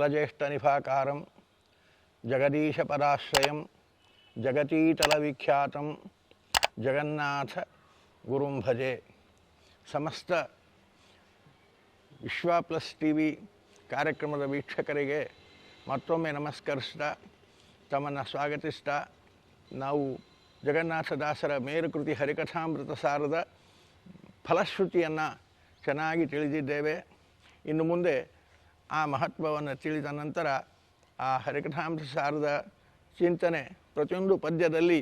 ಜಲಜ್ಯೇಷ್ಠನಿಭಾಕಾರಂ ಜಗದೀಶಪದಾಶ್ರಯಂ ಜಗತೀತಲವಿಖ್ಯಾತಂ ಜಗನ್ನಾಥ ಗುರುಂ ಭಜೆ. ಸಮಸ್ತ ವಿಶ್ವ plus TV ಕಾರ್ಯಕ್ರಮದ ವೀಕ್ಷಕರಿಗೆ ಮತ್ತೊಮ್ಮೆ ನಮಸ್ಕರಿಸ್ತಾ ತಮ್ಮನ್ನು ಸ್ವಾಗತಿಸ್ತಾ ನಾವು ಜಗನ್ನಾಥದಾಸರ ಮೇರುಕೃತಿ ಹರಿಕಥಾಮೃತ ಸಾರದ ಫಲಶ್ರುತಿಯನ್ನು ಚೆನ್ನಾಗಿ ತಿಳಿದಿದ್ದೇವೆ. ಇನ್ನು ಮುಂದೆ ಆ ಮಹತ್ವವನ್ನು ತಿಳಿದ ನಂತರ ಆ ಹರಿಕಥಾಮೃತ ಸಾರದ ಚಿಂತನೆ ಪ್ರತಿಯೊಂದು ಪದ್ಯದಲ್ಲಿ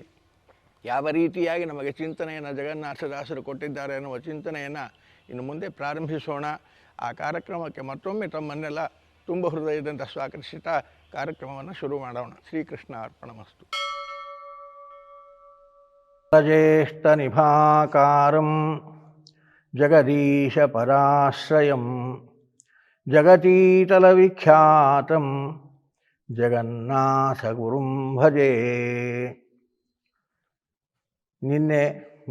ಯಾವ ರೀತಿಯಾಗಿ ನಮಗೆ ಚಿಂತನೆಯನ್ನು ಜಗನ್ನಾಥದಾಸರು ಕೊಟ್ಟಿದ್ದಾರೆ ಅನ್ನುವ ಚಿಂತನೆಯನ್ನು ಇನ್ನು ಮುಂದೆ ಪ್ರಾರಂಭಿಸೋಣ. ಆ ಕಾರ್ಯಕ್ರಮಕ್ಕೆ ಮತ್ತೊಮ್ಮೆ ತಮ್ಮನ್ನೆಲ್ಲ ತುಂಬ ಹೃದಯದಿಂದ ಸ್ವಾಗತಿಸುತ್ತಾ ಕಾರ್ಯಕ್ರಮವನ್ನು ಶುರು ಮಾಡೋಣ. ಶ್ರೀಕೃಷ್ಣ ಅರ್ಪಣಮಸ್ತು. ಜ್ಯೇಷ್ಠನಿಭಾಕಾರಂ ಜಗದೀಶಪರಾಶ್ರಯಂ ಜಗತೀತಲವಿಖ್ಯಾತಂ ಜಗನ್ನಾಥಗುರುಂ ಭಜೆ. ನಿನ್ನೆ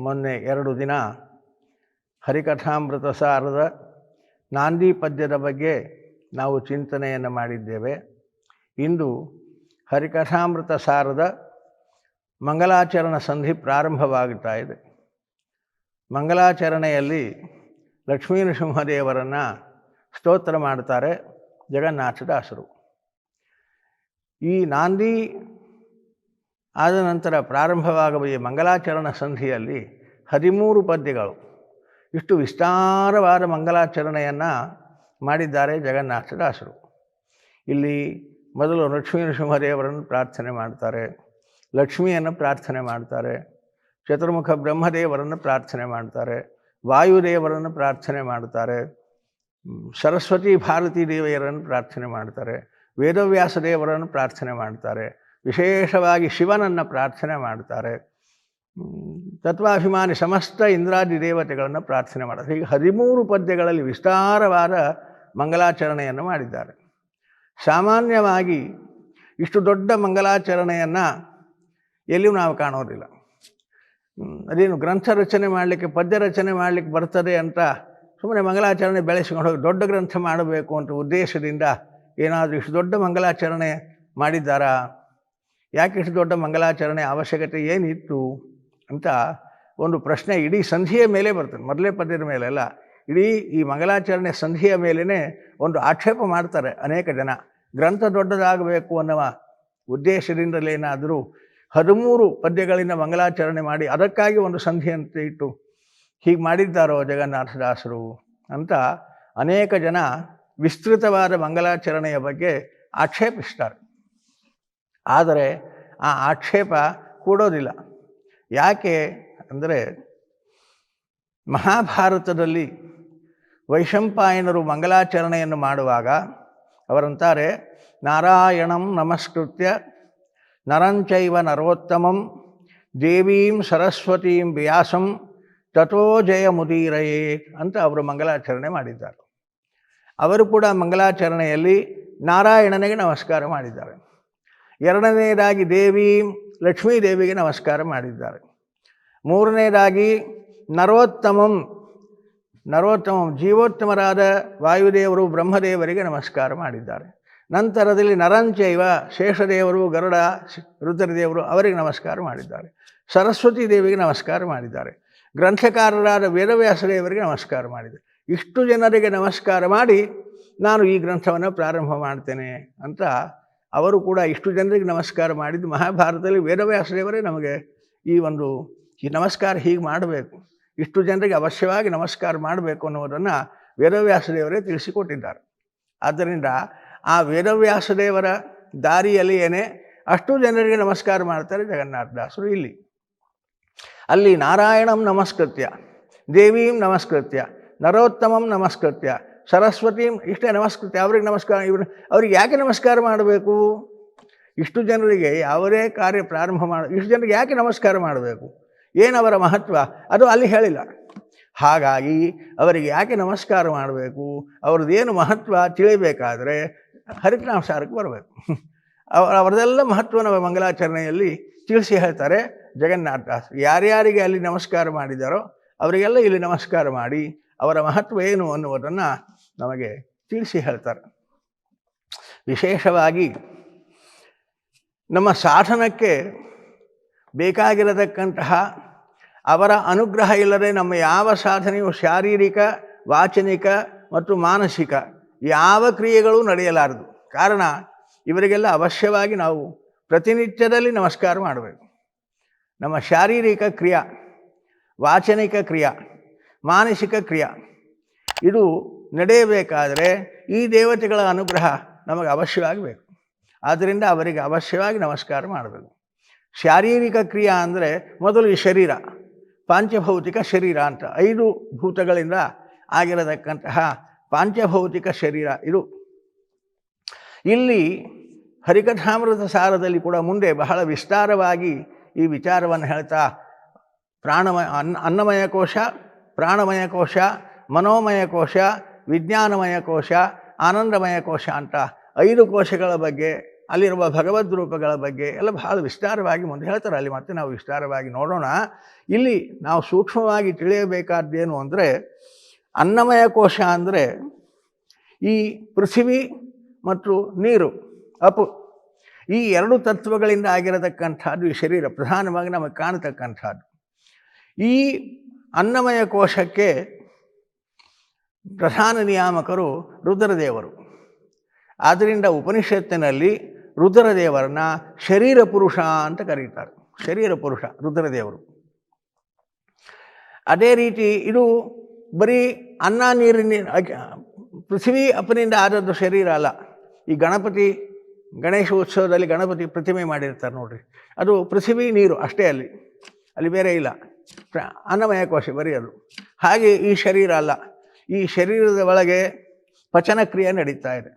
ಮೊನ್ನೆ 2 ದಿನ ಹರಿಕಥಾಮೃತ ಸಾರದ ನಾಂದಿ ಪದ್ಯದ ಬಗ್ಗೆ ನಾವು ಚಿಂತನೆಯನ್ನು ಮಾಡಿದ್ದೇವೆ. ಇಂದು ಹರಿಕಥಾಮೃತ ಸಾರದ ಮಂಗಲಾಚರಣ ಸಂಧಿ ಪ್ರಾರಂಭವಾಗುತ್ತಾ ಇದೆ. ಮಂಗಲಾಚರಣೆಯಲ್ಲಿ ಲಕ್ಷ್ಮೀನೃಸಿಂಹದೇವರನ್ನು ಸ್ತೋತ್ರ ಮಾಡ್ತಾರೆ ಜಗನ್ನಾಥದಾಸರು. ಈ ನಾಂದಿ ಆದ ನಂತರ ಪ್ರಾರಂಭವಾಗುವ ಈ ಮಂಗಲಾಚರಣ ಸಂಧಿಯಲ್ಲಿ 13 ಪದ್ಯಗಳು, ಇಷ್ಟು ವಿಸ್ತಾರವಾದ ಮಂಗಲಾಚರಣೆಯನ್ನು ಮಾಡಿದ್ದಾರೆ ಜಗನ್ನಾಥದಾಸರು. ಇಲ್ಲಿ ಮೊದಲು ಲಕ್ಷ್ಮೀನೃಸಿಂಹದೇವರನ್ನು ಪ್ರಾರ್ಥನೆ ಮಾಡ್ತಾರೆ, ಲಕ್ಷ್ಮಿಯನ್ನು ಪ್ರಾರ್ಥನೆ ಮಾಡ್ತಾರೆ, ಚತುರ್ಮುಖ ಬ್ರಹ್ಮದೇವರನ್ನು ಪ್ರಾರ್ಥನೆ ಮಾಡ್ತಾರೆ, ವಾಯುದೇವರನ್ನು ಪ್ರಾರ್ಥನೆ ಮಾಡ್ತಾರೆ, ಸರಸ್ವತಿ ಭಾರತೀ ದೇವಿಯರನ್ನು ಪ್ರಾರ್ಥನೆ ಮಾಡ್ತಾರೆ, ವೇದವ್ಯಾಸ ದೇವರನ್ನು ಪ್ರಾರ್ಥನೆ ಮಾಡ್ತಾರೆ, ವಿಶೇಷವಾಗಿ ಶಿವನನ್ನು ಪ್ರಾರ್ಥನೆ ಮಾಡ್ತಾರೆ, ತತ್ವಾಭಿಮಾನಿ ಸಮಸ್ತ ಇಂದ್ರಾದಿ ದೇವತೆಗಳನ್ನು ಪ್ರಾರ್ಥನೆ ಮಾಡ್ತಾರೆ. ಹೀಗೆ 13 ಪದ್ಯಗಳಲ್ಲಿ ವಿಸ್ತಾರವಾದ ಮಂಗಲಾಚರಣೆಯನ್ನು ಮಾಡಿದ್ದಾರೆ. ಸಾಮಾನ್ಯವಾಗಿ ಇಷ್ಟು ದೊಡ್ಡ ಮಂಗಲಾಚರಣೆಯನ್ನು ಎಲ್ಲಿಯೂ ನಾವು ಕಾಣೋದಿಲ್ಲ. ಅದೇನು ಗ್ರಂಥ ರಚನೆ ಮಾಡಲಿಕ್ಕೆ, ಪದ್ಯ ರಚನೆ ಮಾಡಲಿಕ್ಕೆ ಬರ್ತದೆ ಅಂತ ಸುಮ್ಮನೆ ಮಂಗಲಾಚರಣೆ ಬೆಳೆಸ್ಕೊಂಡು ಹೋಗಿ ದೊಡ್ಡ ಗ್ರಂಥ ಮಾಡಬೇಕು ಅಂತ ಉದ್ದೇಶದಿಂದ ಏನಾದರೂ ಇಷ್ಟು ದೊಡ್ಡ ಮಂಗಲಾಚರಣೆ ಮಾಡಿದ್ದಾರಾ? ಯಾಕೆ ಇಷ್ಟು ದೊಡ್ಡ ಮಂಗಲಾಚರಣೆ ಅವಶ್ಯಕತೆ ಏನಿತ್ತು ಅಂತ ಒಂದು ಪ್ರಶ್ನೆ ಇಡೀ ಸಂಧಿಯ ಮೇಲೆ ಬರ್ತದೆ. ಮೊದಲೇ ಪದ್ಯದ ಮೇಲೆಲ್ಲ ಇಡೀ ಈ ಮಂಗಲಾಚರಣೆ ಸಂಧಿಯ ಮೇಲೇ ಒಂದು ಆಕ್ಷೇಪ ಮಾಡ್ತಾರೆ ಅನೇಕ ಜನ. ಗ್ರಂಥ ದೊಡ್ಡದಾಗಬೇಕು ಅನ್ನುವ ಉದ್ದೇಶದಿಂದಲೇನಾದರೂ 13 ಪದ್ಯಗಳಿಂದ ಮಂಗಲಾಚರಣೆ ಮಾಡಿ ಅದಕ್ಕಾಗಿ ಒಂದು ಸಂಧಿ ಅಂತ ಇಟ್ಟು ಹೀಗೆ ಮಾಡಿದ್ದಾರೋ ಜಗನ್ನಾಥದಾಸರು ಅಂತ ಅನೇಕ ಜನ ವಿಸ್ತೃತವಾದ ಮಂಗಲಾಚರಣೆಯ ಬಗ್ಗೆ ಆಕ್ಷೇಪಿಸ್ತಾರೆ. ಆದರೆ ಆ ಆಕ್ಷೇಪ ಕೂಡೋದಿಲ್ಲ. ಯಾಕೆ ಅಂದರೆ ಮಹಾಭಾರತದಲ್ಲಿ ವೈಶಂಪಾಯನರು ಮಂಗಲಾಚರಣೆಯನ್ನು ಮಾಡುವಾಗ ಅವರಂತಾರೆ, ನಾರಾಯಣಂ ನಮಸ್ಕೃತ್ಯ ನರಂಚೈವ ನರೋತ್ತಮಂ ದೇವೀಂ ಸರಸ್ವತೀಂ ವ್ಯಾಸಂ ತಥೋ ಜಯ ಮುದೀರಯೇ ಅಂತ ಅವರು ಮಂಗಲಾಚರಣೆ ಮಾಡಿದ್ದಾರೆ. ಅವರು ಕೂಡ ಮಂಗಲಾಚರಣೆಯಲ್ಲಿ ನಾರಾಯಣನಿಗೆ ನಮಸ್ಕಾರ ಮಾಡಿದ್ದಾರೆ. ಎರಡನೇದಾಗಿ ದೇವೀಂ ಲಕ್ಷ್ಮೀ ದೇವಿಗೆ ನಮಸ್ಕಾರ ಮಾಡಿದ್ದಾರೆ. ಮೂರನೇದಾಗಿ ನರೋತ್ತಮಂ ಜೀವೋತ್ತಮರಾದ ವಾಯುದೇವರು ಬ್ರಹ್ಮದೇವರಿಗೆ ನಮಸ್ಕಾರ ಮಾಡಿದ್ದಾರೆ. ನಂತರದಲ್ಲಿ ನರಂಚೈವ ಶೇಷದೇವರು ಗರುಡ ರುದ್ರದೇವರು ಅವರಿಗೆ ನಮಸ್ಕಾರ ಮಾಡಿದ್ದಾರೆ. ಸರಸ್ವತಿ ದೇವಿಗೆ ನಮಸ್ಕಾರ ಮಾಡಿದ್ದಾರೆ. ಗ್ರಂಥಕಾರರಾದ ವೇದವ್ಯಾಸ ದೇವರಿಗೆ ನಮಸ್ಕಾರ ಮಾಡಿದ್ದಾರೆ. ಇಷ್ಟು ಜನರಿಗೆ ನಮಸ್ಕಾರ ಮಾಡಿ ನಾನು ಈ ಗ್ರಂಥವನ್ನು ಪ್ರಾರಂಭ ಮಾಡ್ತೇನೆ ಅಂತ ಅವರು ಕೂಡ ಇಷ್ಟು ಜನರಿಗೆ ನಮಸ್ಕಾರ ಮಾಡಿದ್ದು. ಮಹಾಭಾರತದಲ್ಲಿ ವೇದವ್ಯಾಸ ದೇವರೇ ನಮಗೆ ಈ ನಮಸ್ಕಾರ ಹೀಗೆ ಮಾಡಬೇಕು, ಇಷ್ಟು ಜನರಿಗೆ ಅವಶ್ಯವಾಗಿ ನಮಸ್ಕಾರ ಮಾಡಬೇಕು ಅನ್ನೋದನ್ನು ವೇದವ್ಯಾಸ ದೇವರೇ ತಿಳಿಸಿಕೊಟ್ಟಿದ್ದಾರೆ. ಆದ್ದರಿಂದ ಆ ವೇದವ್ಯಾಸ ದೇವರ ದಾರಿಯಲ್ಲಿಯೇ ಅಷ್ಟು ಜನರಿಗೆ ನಮಸ್ಕಾರ ಮಾಡ್ತಾರೆ ಜಗನ್ನಾಥದಾಸರು. ಅಲ್ಲಿ ನಾರಾಯಣಂ ನಮಸ್ಕೃತ್ಯ, ದೇವೀಂ ನಮಸ್ಕೃತ್ಯ, ನರೋತ್ತಮಂ ನಮಸ್ಕೃತ್ಯ, ಸರಸ್ವತೀಂ ಇಷ್ಟೇ ನಮಸ್ಕೃತ್ಯ. ಅವ್ರಿಗೆ ನಮಸ್ಕಾರ. ಅವ್ರಿಗೆ ಯಾಕೆ ನಮಸ್ಕಾರ ಮಾಡಬೇಕು? ಇಷ್ಟು ಜನರಿಗೆ ಯಾವುದೇ ಕಾರ್ಯ ಪ್ರಾರಂಭ ಇಷ್ಟು ಜನರಿಗೆ ಯಾಕೆ ನಮಸ್ಕಾರ ಮಾಡಬೇಕು? ಏನವರ ಮಹತ್ವ ಅದು ಅಲ್ಲಿ ಹೇಳಿಲ್ಲ. ಹಾಗಾಗಿ ಅವರಿಗೆ ಯಾಕೆ ನಮಸ್ಕಾರ ಮಾಡಬೇಕು, ಅವ್ರದ್ದೇನು ಮಹತ್ವ ತಿಳಿಬೇಕಾದರೆ ಹರಿಕಥಾಮೃತಕ್ಕೆ ಬರಬೇಕು. ಅವರದೆಲ್ಲ ಮಹತ್ವನ ಮಂಗಲಾಚರಣೆಯಲ್ಲಿ ತಿಳಿಸಿ ಹೇಳ್ತಾರೆ ಜಗನ್ನಾಥದಾಸ. ಯಾರ್ಯಾರಿಗೆ ಅಲ್ಲಿ ನಮಸ್ಕಾರ ಮಾಡಿದಾರೋ ಅವರಿಗೆಲ್ಲ ಇಲ್ಲಿ ನಮಸ್ಕಾರ ಮಾಡಿ ಅವರ ಮಹತ್ವ ಏನು ಅನ್ನುವುದನ್ನು ನಮಗೆ ತಿಳಿಸಿ ಹೇಳ್ತಾರೆ. ವಿಶೇಷವಾಗಿ ನಮ್ಮ ಸಾಧನಕ್ಕೆ ಬೇಕಾಗಿರತಕ್ಕಂತಹ ಅವರ ಅನುಗ್ರಹ ಇಲ್ಲದೆ ನಮ್ಮ ಯಾವ ಸಾಧನೆಯು ಶಾರೀರಿಕ, ವಾಚನಿಕ ಮತ್ತು ಮಾನಸಿಕ ಯಾವ ಕ್ರಿಯೆಗಳೂ ನಡೆಯಲಾರದು. ಕಾರಣ ಇವರಿಗೆಲ್ಲ ಅವಶ್ಯವಾಗಿ ನಾವು ಪ್ರತಿನಿತ್ಯದಲ್ಲಿ ನಮಸ್ಕಾರ ಮಾಡಬೇಕು. ನಮ್ಮ ಶಾರೀರಿಕ ಕ್ರಿಯಾ, ವಾಚನಿಕ ಕ್ರಿಯಾ, ಮಾನಸಿಕ ಕ್ರಿಯಾ ಇದು ನಡೆಯಬೇಕಾದರೆ ಈ ದೇವತೆಗಳ ಅನುಗ್ರಹ ನಮಗೆ ಅವಶ್ಯವಾಗಬೇಕು. ಆದ್ದರಿಂದ ಅವರಿಗೆ ಅವಶ್ಯವಾಗಿ ನಮಸ್ಕಾರ ಮಾಡಬೇಕು. ಶಾರೀರಿಕ ಕ್ರಿಯಾ ಅಂದರೆ ಮೊದಲು ಈ ಶರೀರ, ಪಾಂಚಭೌತಿಕ ಶರೀರ ಅಂತ 5 ಭೂತಗಳಿಂದ ಆಗಿರತಕ್ಕಂತಹ ಪಾಂಚಭೌತಿಕ ಶರೀರ ಇದು. ಇಲ್ಲಿ ಹರಿಕಥಾಮೃತ ಸಾರದಲ್ಲಿ ಕೂಡ ಮುಂದೆ ಬಹಳ ವಿಸ್ತಾರವಾಗಿ ಈ ವಿಚಾರವನ್ನು ಹೇಳ್ತಾ ಅನ್ನಮಯ ಕೋಶ, ಪ್ರಾಣಮಯ ಕೋಶ, ಮನೋಮಯ ಕೋಶ, ವಿಜ್ಞಾನಮಯ ಕೋಶ, ಆನಂದಮಯ ಕೋಶ ಅಂತ 5 ಕೋಶಗಳ ಬಗ್ಗೆ, ಅಲ್ಲಿರುವ ಭಗವದ್ ರೂಪಗಳ ಬಗ್ಗೆ ಎಲ್ಲ ಬಹಳ ವಿಸ್ತಾರವಾಗಿ ಮುಂದೆ ಹೇಳ್ತಾರೆ. ಅಲ್ಲಿ ಮತ್ತೆ ನಾವು ವಿಸ್ತಾರವಾಗಿ ನೋಡೋಣ. ಇಲ್ಲಿ ನಾವು ಸೂಕ್ಷ್ಮವಾಗಿ ತಿಳಿಯಬೇಕಾದ್ದೇನು ಅಂದರೆ, ಅನ್ನಮಯ ಕೋಶ ಅಂದರೆ ಈ ಪೃಥ್ವಿ ಮತ್ತು ನೀರು, ಅಪು, ಈ 2 ತತ್ವಗಳಿಂದ ಆಗಿರತಕ್ಕಂಥದ್ದು ಈ ಶರೀರ ಪ್ರಧಾನವಾಗಿ ನಮಗೆ ಕಾಣತಕ್ಕಂಥದ್ದು. ಈ ಅನ್ನಮಯ ಕೋಶಕ್ಕೆ ಪ್ರಧಾನ ನಿಯಾಮಕರು ರುದ್ರದೇವರು. ಆದ್ದರಿಂದ ಉಪನಿಷತ್ತಿನಲ್ಲಿ ರುದ್ರದೇವರನ್ನ ಶರೀರ ಪುರುಷ ಅಂತ ಕರೀತಾರೆ. ಶರೀರ ಪುರುಷ ರುದ್ರದೇವರು. ಅದೇ ರೀತಿ ಇದು ಬರೀ ಅನ್ನ ನೀರಿನ ಪೃಥ್ವಿ ಅಪ್ಪನಿಂದ ಆದದ್ದು ಶರೀರ ಅಲ್ಲ. ಈ ಗಣೇಶ ಉತ್ಸವದಲ್ಲಿ ಗಣಪತಿ ಪ್ರತಿಮೆ ಮಾಡಿರ್ತಾರೆ ನೋಡ್ರಿ, ಅದು ಪೃಥ್ವಿ ನೀರು ಅಷ್ಟೇ, ಅಲ್ಲಿ ಬೇರೆ ಇಲ್ಲ. ಅನ್ನಮಯ ಕೋಶ ಬರೀ ಅದು. ಹಾಗೆ ಈ ಶರೀರ ಅಲ್ಲ. ಈ ಶರೀರದ ಒಳಗೆ ಪಚನ ಕ್ರಿಯೆ ನಡೀತಾ ಇದೆ,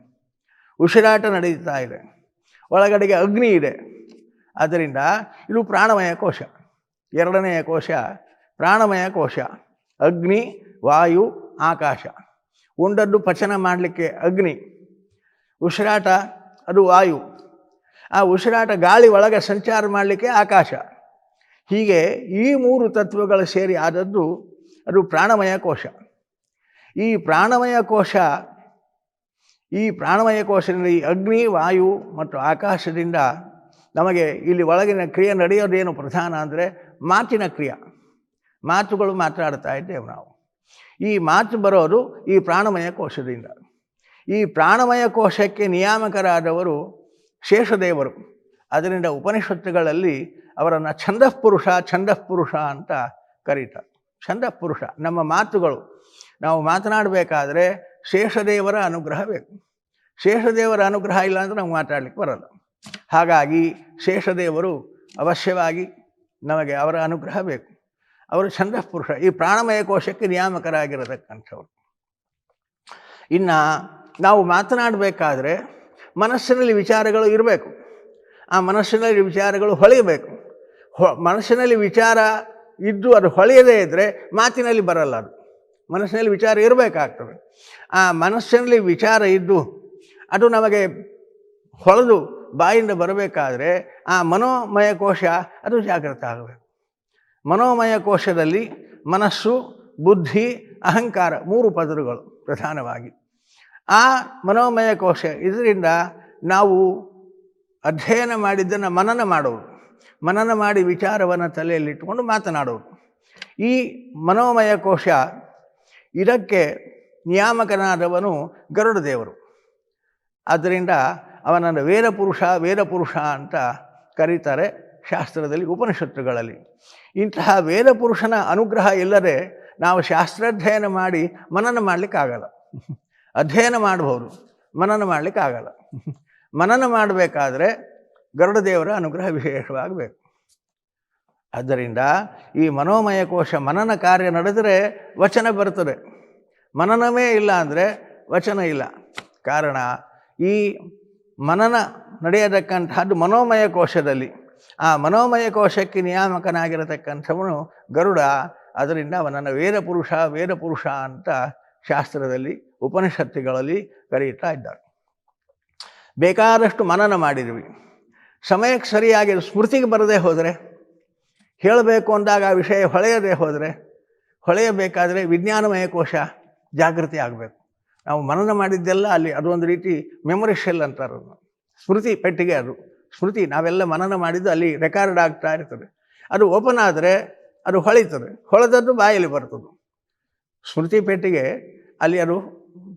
ಉಸಿರಾಟ ನಡೀತಾ ಇದೆ, ಒಳಗಡೆಗೆ ಅಗ್ನಿ ಇದೆ. ಆದ್ದರಿಂದ ಇದು ಪ್ರಾಣಮಯ ಕೋಶ. 2ನೆಯ ಕೋಶ ಪ್ರಾಣಮಯ ಕೋಶ. ಅಗ್ನಿ, ವಾಯು, ಆಕಾಶ. ಉಂಡದ್ದು ಪಚನ ಮಾಡಲಿಕ್ಕೆ ಅಗ್ನಿ, ಉಸಿರಾಟ ಅದು ವಾಯು, ಆ ಉಸಿರಾಟ ಗಾಳಿ ಒಳಗೆ ಸಂಚಾರ ಮಾಡಲಿಕ್ಕೆ ಆಕಾಶ. ಹೀಗೆ ಈ 3 ತತ್ವಗಳು ಸೇರಿ ಆದದ್ದು ಅದು ಪ್ರಾಣಮಯ ಕೋಶ. ಈ ಪ್ರಾಣಮಯ ಕೋಶದಲ್ಲಿ ಅಗ್ನಿ, ವಾಯು ಮತ್ತು ಆಕಾಶದಿಂದ ನಮಗೆ ಇಲ್ಲಿ ಒಳಗಿನ ಕ್ರಿಯೆ ನಡೆಯೋದೇನು ಪ್ರಧಾನ ಅಂದರೆ ಮಾತಿನ ಕ್ರಿಯೆ. ಮಾತುಗಳು ಮಾತಾಡ್ತಾ ಇದ್ದೇವೆ ನಾವು. ಈ ಮಾತು ಬರೋದು ಈ ಪ್ರಾಣಮಯ ಕೋಶದಿಂದ. ಈ ಪ್ರಾಣಮಯ ಕೋಶಕ್ಕೆ ನಿಯಾಮಕರಾದವರು ಶೇಷದೇವರು. ಅದರಿಂದ ಉಪನಿಷತ್ತುಗಳಲ್ಲಿ ಅವರನ್ನು ಛಂದಃಪುರುಷ ಅಂತ ಕರೀತಾರೆ. ಛಂದಃಪುರುಷ. ನಮ್ಮ ಮಾತುಗಳು, ನಾವು ಮಾತನಾಡಬೇಕಾದ್ರೆ ಶೇಷದೇವರ ಅನುಗ್ರಹ ಬೇಕು. ಶೇಷದೇವರ ಅನುಗ್ರಹ ಇಲ್ಲ ಅಂದರೆ ನಾವು ಮಾತಾಡಲಿಕ್ಕೆ ಬರಲ್ಲ. ಹಾಗಾಗಿ ಶೇಷದೇವರು ಅವಶ್ಯವಾಗಿ ನಮಗೆ ಅವರ ಅನುಗ್ರಹ ಬೇಕು. ಅವರು ಛಂದಃಪುರುಷ, ಈ ಪ್ರಾಣಮಯ ಕೋಶಕ್ಕೆ ನಿಯಾಮಕರಾಗಿರತಕ್ಕಂಥವ್ರು. ಇನ್ನು ನಾವು ಮಾತನಾಡಬೇಕಾದ್ರೆ ಮನಸ್ಸಿನಲ್ಲಿ ವಿಚಾರಗಳು ಇರಬೇಕು. ಆ ಮನಸ್ಸಿನಲ್ಲಿ ವಿಚಾರಗಳು ಹೊಳೆಯಬೇಕು. ಮನಸ್ಸಿನಲ್ಲಿ ವಿಚಾರ ಇದ್ದು ಅದು ಹೊಳೆಯದೇ ಇದ್ದರೆ ಮಾತಿನಲ್ಲಿ ಬರಲ್ಲ. ಅದು ಮನಸ್ಸಿನಲ್ಲಿ ವಿಚಾರ ಇರಬೇಕಾಗ್ತದೆ. ಆ ಮನಸ್ಸಿನಲ್ಲಿ ವಿಚಾರ ಇದ್ದು ಅದು ನಮಗೆ ಹೊಳೆದು ಬಾಯಿಂದ ಬರಬೇಕಾದ್ರೆ ಆ ಮನೋಮಯ ಕೋಶ ಅದು ಜಾಗೃತ ಆಗಬೇಕು. ಮನೋಮಯ ಕೋಶದಲ್ಲಿ ಮನಸ್ಸು, ಬುದ್ಧಿ, ಅಹಂಕಾರ 3 ಪದರುಗಳು ಪ್ರಧಾನವಾಗಿ. ಆ ಮನೋಮಯ ಕೋಶ ಇದರಿಂದ ನಾವು ಅಧ್ಯಯನ ಮಾಡಿದ್ದನ್ನು ಮನನ ಮಾಡೋದು, ಮನನ ಮಾಡಿ ವಿಚಾರವನ್ನು ತಲೆಯಲ್ಲಿಟ್ಟುಕೊಂಡು ಮಾತನಾಡೋದು. ಈ ಮನೋಮಯ ಕೋಶ ಇದಕ್ಕೆ ನಿಯಾಮಕನಾದವನು ಗರುಡದೇವರು. ಆದ್ದರಿಂದ ಅವನನ್ನು ವೇದಪುರುಷ ಅಂತ ಕರೀತಾರೆ ಶಾಸ್ತ್ರದಲ್ಲಿ, ಉಪನಿಷತ್ತುಗಳಲ್ಲಿ. ಇಂತಹ ವೇದಪುರುಷನ ಅನುಗ್ರಹ ಇಲ್ಲದೆ ನಾವು ಶಾಸ್ತ್ರಾಧ್ಯಯನ ಮಾಡಿ ಮನನ ಮಾಡಲಿಕ್ಕಾಗಲ್ಲ. ಅಧ್ಯಯನ ಮಾಡ್ಬೋದು, ಮನನ ಮಾಡಲಿಕ್ಕಾಗಲ್ಲ. ಮನನ ಮಾಡಬೇಕಾದ್ರೆ ಗರುಡದೇವರ ಅನುಗ್ರಹ ವಿಶೇಷವಾಗಬೇಕು. ಆದ್ದರಿಂದ ಈ ಮನೋಮಯ ಕೋಶ ಮನನ ಕಾರ್ಯ ನಡೆದರೆ ವಚನ ಬರ್ತದೆ. ಮನನವೇ ಇಲ್ಲ ಅಂದರೆ ವಚನ ಇಲ್ಲ. ಕಾರಣ ಈ ಮನನ ನಡೆಯತಕ್ಕಂಥದ್ದು ಮನೋಮಯ ಕೋಶದಲ್ಲಿ. ಆ ಮನೋಮಯ ಕೋಶಕ್ಕೆ ನಿಯಾಮಕನಾಗಿರತಕ್ಕಂಥವನು ಗರುಡ. ಅದರಿಂದ ಅವನನ್ನು ವೇದಪುರುಷ ಅಂತ ಶಾಸ್ತ್ರದಲ್ಲಿ, ಉಪನಿಷತ್ತುಗಳಲ್ಲಿ ಕರೀತಾ ಇದ್ದಾರೆ. ಬೇಕಾದಷ್ಟು ಮನನ ಮಾಡಿದ್ವಿ, ಸಮಯಕ್ಕೆ ಸರಿಯಾಗಿ ಸ್ಮೃತಿಗೆ ಬರದೇ ಹೋದರೆ, ಹೇಳಬೇಕು ಅಂದಾಗ ಆ ವಿಷಯ ಹೊಳೆಯದೇ ಹೋದರೆ, ಹೊಳೆಯಬೇಕಾದರೆ ವಿಜ್ಞಾನಮಯ ಕೋಶ ಜಾಗೃತಿ ಆಗಬೇಕು. ನಾವು ಮನನ ಮಾಡಿದ್ದೆಲ್ಲ ಅಲ್ಲಿ ಅದೊಂದು ರೀತಿ ಮೆಮೊರಿ ಶೆಲ್ ಅಂತಾರೆ, ಸ್ಮೃತಿ ಪೆಟ್ಟಿಗೆ. ಅದು ಸ್ಮೃತಿ, ನಾವೆಲ್ಲ ಮನನ ಮಾಡಿದ್ದು ಅಲ್ಲಿ ರೆಕಾರ್ಡ್ ಆಗ್ತಾ ಇರ್ತದೆ. ಅದು ಓಪನ್ ಆದರೆ ಅದು ಹೊಳಿತದೆ, ಹೊಳೆದದ್ದು ಬಾಯಲ್ಲಿ ಬರ್ತದೆ. ಸ್ಮೃತಿ ಪೆಟ್ಟಿಗೆ ಅಲ್ಲಿ ಅದು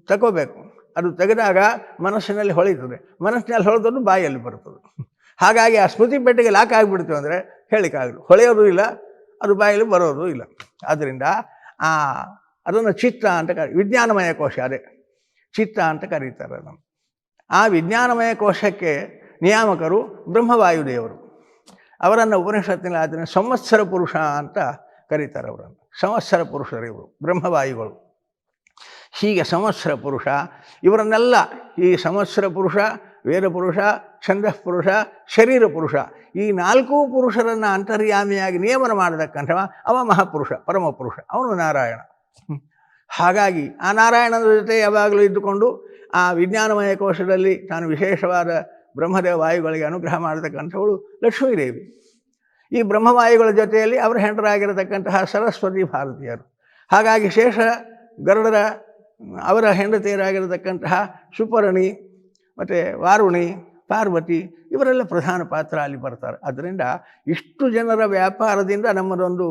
ತಗೋಬೇಕು, ಅದು ತೆಗೆದಾಗ ಮನಸ್ಸಿನಲ್ಲಿ ಹೊಳಿತದೆ, ಮನಸ್ಸಿನಲ್ಲಿ ಹೊಳೆದದ್ದು ಬಾಯಲ್ಲಿ ಬರ್ತದೆ. ಹಾಗಾಗಿ ಆ ಸ್ಮೃತಿ ಪೆಟ್ಟಿಗೆ ಲಾಕ್ ಆಗಿಬಿಡ್ತೀವಿ ಅಂದರೆ ಹೇಳಿಕ್ಕಾಗಲು, ಹೊಳೆಯೋದು ಇಲ್ಲ, ಅದು ಬಾಯಲ್ಲಿ ಬರೋದು ಇಲ್ಲ. ಆದ್ದರಿಂದ ಅದನ್ನು ಚಿತ್ತ ಅಂತ ವಿಜ್ಞಾನಮಯ ಕೋಶ, ಅದೇ ಚಿತ್ತ ಅಂತ ಕರೀತಾರೆ ಅದನ್ನು. ಆ ವಿಜ್ಞಾನಮಯ ಕೋಶಕ್ಕೆ ನಿಯಾಮಕರು ಬ್ರಹ್ಮವಾಯುದೇವರು. ಅವರನ್ನು ಉಪನಿಷತ್ತಿನಲ್ಲಿ ಅದನ್ನು ಸಂವತ್ಸರ ಪುರುಷ ಅಂತ ಕರೀತಾರೆ. ಅವರನ್ನು ಸಂವತ್ಸರ ಪುರುಷರು ಇವರು, ಬ್ರಹ್ಮವಾಯುಗಳು. ಹೀಗೆ ಸಂವತ್ಸರ ಪುರುಷ ಇವರನ್ನೆಲ್ಲ, ಈ ಸಂವತ್ಸರ ಪುರುಷ, ವೇದ ಪುರುಷ, ಛಂದಃ ಪುರುಷ, ಶರೀರ ಪುರುಷ, ಈ 4 ಪುರುಷರನ್ನು ಅಂತರ್ಯಾಮಿಯಾಗಿ ನಿಯಮನ ಮಾಡತಕ್ಕಂಥವ ಅವ ಮಹಾಪುರುಷ, ಪರಮಪುರುಷ, ಅವನು ನಾರಾಯಣ. ಹಾಗಾಗಿ ಆ ನಾರಾಯಣನ ಜೊತೆ ಯಾವಾಗಲೂ ಇದ್ದುಕೊಂಡು ಆ ವಿಜ್ಞಾನಮಯ ಕೋಶದಲ್ಲಿ ತಾನು ವಿಶೇಷವಾದ ಬ್ರಹ್ಮದೇವ ವಾಯುಗಳಿಗೆ ಅನುಗ್ರಹ ಮಾಡತಕ್ಕಂಥವಳು ಲಕ್ಷ್ಮೀದೇವಿ. ಈ ಬ್ರಹ್ಮವಾಯುಗಳ ಜೊತೆಯಲ್ಲಿ ಅವರ ಹೆಂಡರಾಗಿರತಕ್ಕಂತಹ ಸರಸ್ವತಿ ಭಾರತೀಯರು. ಹಾಗಾಗಿ ಶೇಷ ಗರುಡರ ಅವರ ಹೆಂಡತಿಯರಾಗಿರತಕ್ಕಂತಹ ಸುಪರ್ಣಿ ಮತ್ತು ವಾರುಣಿ, ಪಾರ್ವತಿ ಇವರೆಲ್ಲ ಪ್ರಧಾನ ಪಾತ್ರ ಅಲ್ಲಿ ಬರ್ತಾರೆ. ಆದ್ದರಿಂದ ಇಷ್ಟು ಜನರ ವ್ಯಾಪಾರದಿಂದ ನಮ್ಮದೊಂದು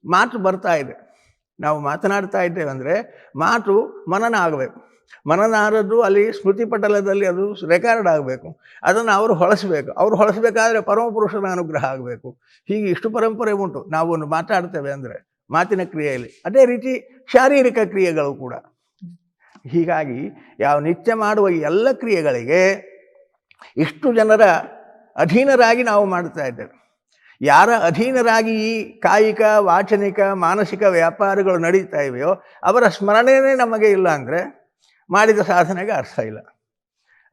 ಮಾತು ಬರ್ತಾ ಇದೆ. ನಾವು ಮಾತನಾಡ್ತಾ ಇದ್ದೇವೆ ಅಂದರೆ ಮಾತು ಮನನ ಆಗಬೇಕು. ಮನನ ಆದದ್ದು ಅಲ್ಲಿ ಸ್ಮೃತಿ ಪಟಲದಲ್ಲಿ ಅದು ರೆಕಾರ್ಡ್ ಆಗಬೇಕು. ಅದನ್ನು ಅವರು ಹೊಳಸಬೇಕು. ಅವರು ಹೊಳಸಬೇಕಾದ್ರೆ ಪರಮಪುರುಷನ ಅನುಗ್ರಹ ಆಗಬೇಕು. ಹೀಗೆ ಇಷ್ಟು ಪರಂಪರೆ ಉಂಟು. ನಾವು ಒಂದು ಮಾತಾಡ್ತೇವೆ ಅಂದರೆ ಮಾತಿನ ಕ್ರಿಯೆಯಲ್ಲಿ, ಅದೇ ರೀತಿ ಶಾರೀರಿಕ ಕ್ರಿಯೆಗಳು ಕೂಡ. ಹೀಗಾಗಿ ಯಾವ ನಿತ್ಯ ಮಾಡುವ ಎಲ್ಲ ಕ್ರಿಯೆಗಳಿಗೆ ಇಷ್ಟು ಜನರ ಅಧೀನರಾಗಿ ನಾವು ಮಾಡ್ತಾ ಇದ್ದೇವೆ. ಯಾರ ಅಧೀನರಾಗಿ ಈ ಕಾಯಿಕ, ವಾಚನಿಕ, ಮಾನಸಿಕ ವ್ಯಾಪಾರಗಳು ನಡೀತಾ ಇವೆಯೋ ಅವರ ಸ್ಮರಣೆಯೇ ನಮಗೆ ಇಲ್ಲ ಅಂದರೆ ಮಾಡಿದ ಸಾಧನೆಗೆ ಅರ್ಥ ಇಲ್ಲ.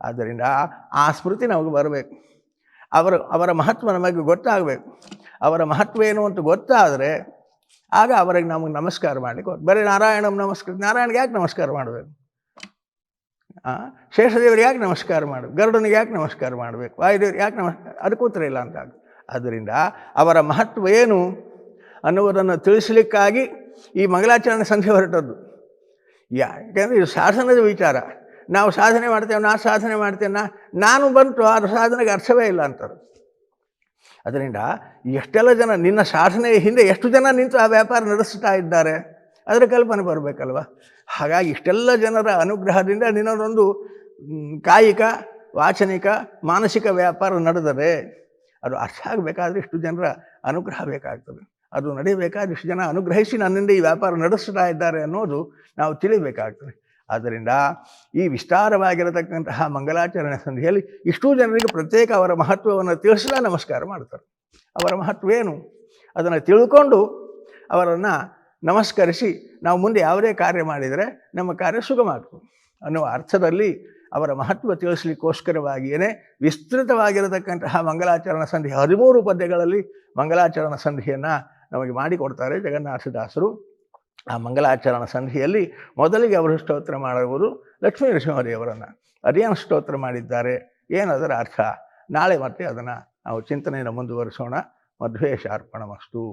ಆದ್ದರಿಂದ ಆ ಸ್ಮೃತಿ ನಮಗೆ ಬರಬೇಕು. ಅವರ ಮಹತ್ವ ನಮಗೆ ಗೊತ್ತಾಗಬೇಕು. ಅವರ ಮಹತ್ವ ಏನು ಅಂತ ಗೊತ್ತಾದರೆ ಆಗ ಅವರಿಗೆ ನಮಗೆ ನಮಸ್ಕಾರ ಮಾಡಲಿಕ್ಕೆ. ಬರೀ ನಾರಾಯಣ ನಮಸ್ಕಾರ, ನಾರಾಯಣಿಗೆ ಯಾಕೆ ನಮಸ್ಕಾರ ಮಾಡಬೇಕು? ಶೇಷದೇವರಿಗೆ ಯಾಕೆ ನಮಸ್ಕಾರ ಮಾಡಬೇಕು? ಗರುಡನಿಗೆ ಯಾಕೆ ನಮಸ್ಕಾರ ಮಾಡಬೇಕು? ವಾಯುದೇವರಿಗೆ ಯಾಕೆ ನಮಸ್ಕಾರ? ಅದಕ್ಕೆ ಉತ್ತರ ಇಲ್ಲ ಅಂತ. ಆದ್ದರಿಂದ ಅವರ ಮಹತ್ವ ಏನು ಅನ್ನುವುದನ್ನು ತಿಳಿಸಲಿಕ್ಕಾಗಿ ಈ ಮಂಗಲಾಚರಣೆ ಸಂಧಿ ಹೊರಟದ್ದು. ಯಾಕೆಂದರೆ ಇದು ಸಾಧನದ ವಿಚಾರ. ನಾವು ಸಾಧನೆ ಮಾಡ್ತೇವೆ, ನಾ ಸಾಧನೆ ಮಾಡ್ತೇನೆ, ನಾನು ಬಂತು, ಆ ಸಾಧನೆಗೆ ಅರ್ಥವೇ ಇಲ್ಲ ಅಂತಾರೆ. ಅದರಿಂದ ಎಷ್ಟೆಲ್ಲ ಜನ, ನಿನ್ನ ಸಾಧನೆಯ ಹಿಂದೆ ಎಷ್ಟು ಜನ ನಿಂತು ಆ ವ್ಯಾಪಾರ ನಡೆಸ್ತಾ ಇದ್ದಾರೆ ಅದರ ಕಲ್ಪನೆ ಬರಬೇಕಲ್ವ. ಹಾಗಾಗಿ ಇಷ್ಟೆಲ್ಲ ಜನರ ಅನುಗ್ರಹದಿಂದ ನಿನ್ನದೊಂದು ಕಾಯಿಕ, ವಾಚನಿಕ, ಮಾನಸಿಕ ವ್ಯಾಪಾರ ನಡೆದರೆ ಅದು ಅರ್ಥ ಆಗಬೇಕಾದ್ರೆ ಇಷ್ಟು ಜನರ ಅನುಗ್ರಹ ಬೇಕಾಗ್ತದೆ. ಅದು ನಡೆಯಬೇಕಾದ್ರೆ ಇಷ್ಟು ಜನ ಅನುಗ್ರಹಿಸಿ ನನ್ನಿಂದ ಈ ವ್ಯಾಪಾರ ನಡೆಸ್ತಾ ಇದ್ದಾರೆ ಅನ್ನೋದು ನಾವು ತಿಳಿಬೇಕಾಗ್ತದೆ. ಆದ್ದರಿಂದ ಈ ವಿಸ್ತಾರವಾಗಿರತಕ್ಕಂತಹ ಮಂಗಲಾಚರಣೆ ಸಂಧಿಯಲ್ಲಿ ಇಷ್ಟೂ ಜನರಿಗೆ ಪ್ರತ್ಯೇಕ ಅವರ ಮಹತ್ವವನ್ನು ತಿಳಿಸಲೇ ನಮಸ್ಕಾರ ಮಾಡ್ತಾರೆ. ಅವರ ಮಹತ್ವ ಏನು ಅದನ್ನು ತಿಳ್ಕೊಂಡು ಅವರನ್ನು ನಮಸ್ಕರಿಸಿ ನಾವು ಮುಂದೆ ಯಾವುದೇ ಕಾರ್ಯ ಮಾಡಿದರೆ ನಮ್ಮ ಕಾರ್ಯ ಸುಗಮ ಆಗ್ತದೆ ಅನ್ನುವ ಅರ್ಥದಲ್ಲಿ ಅವರ ಮಹತ್ವ ತಿಳಿಸಲಿಕ್ಕೋಸ್ಕರವಾಗಿಯೇ ವಿಸ್ತೃತವಾಗಿರತಕ್ಕಂತಹ ಮಂಗಲಾಚರಣ ಸಂಧಿ 13 ಪದ್ಯಗಳಲ್ಲಿ ಮಂಗಲಾಚರಣ ಸಂಧಿಯನ್ನು ನಮಗೆ ಮಾಡಿಕೊಡ್ತಾರೆ ಜಗನ್ನಾಥದಾಸರು. ಆ ಮಂಗಲಾಚರಣ ಸಂಧಿಯಲ್ಲಿ ಮೊದಲಿಗೆ ಅವರು ಸ್ತೋತ್ರ ಮಾಡುವುದು ಲಕ್ಷ್ಮೀ ನರಸಿಂಹದೇವರನ್ನು. ಅದೇನು ಸ್ತೋತ್ರ ಮಾಡಿದ್ದಾರೆ, ಏನದರ ಅರ್ಥ, ನಾಳೆ ಮತ್ತೆ ಅದನ್ನು ನಾವು ಚಿಂತನೆಯನ್ನು ಮುಂದುವರಿಸೋಣ. ಮಧ್ವೇಶಾರ್ಪಣಮಸ್ತು.